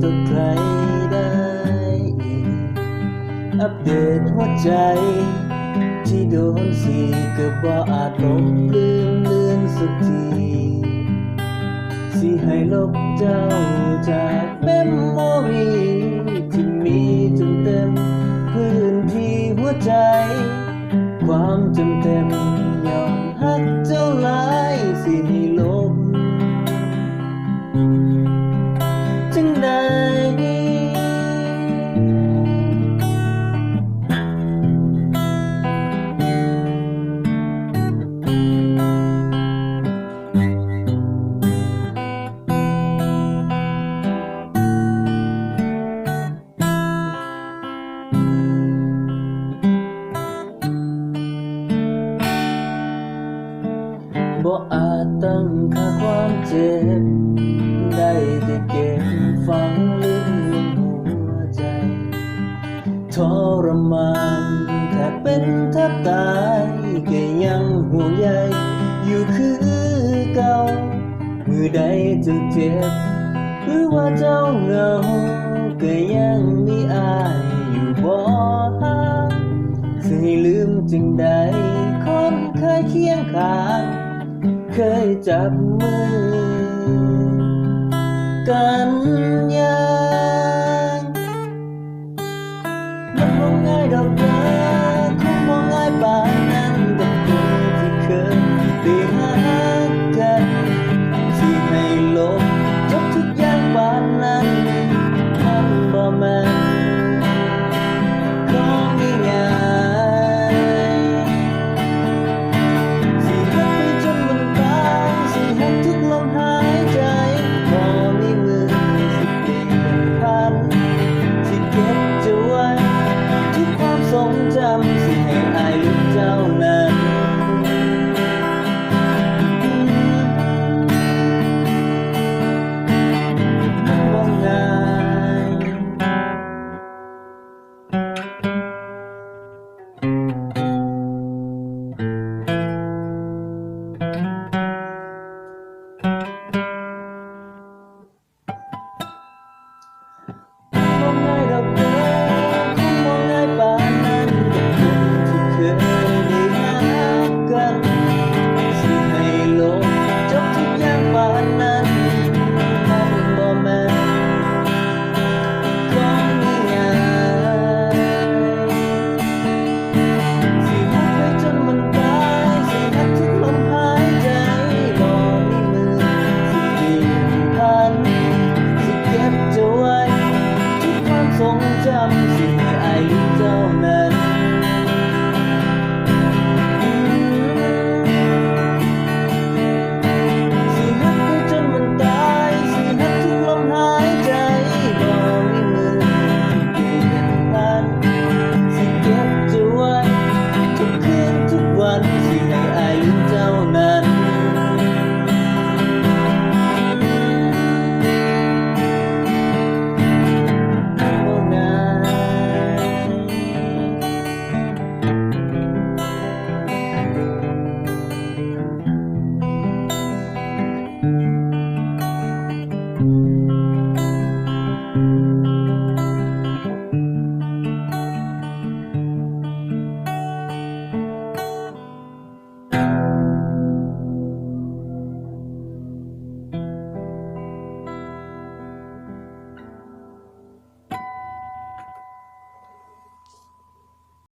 ต่อใครได้อีกอัปเดตหัวใจที่โดนสีก็บ่อาจลบลืมเลือนสักทีสิให้ลบเจ้าจากเมมโมรีที่มีจนเต็มพื้นที่หัวใจความจำเต็มยอมหักเจ้าหลายสิให้ลบจังใดบ่อาจตั้งค่าความเจ็บได้แต่เก็บฝังลึกลงหัวใจทรมานแทบเป็นแทบตายก็ยังห่วงใยอยู่คือเก่ามือใดจะเจ็บหรือว่าเจ้าเหงาก็ยังมีอายอยู่บ่ห่างสิให้ลืมจึงใดคนเคยเคียงข้างเคยจับมือกันยา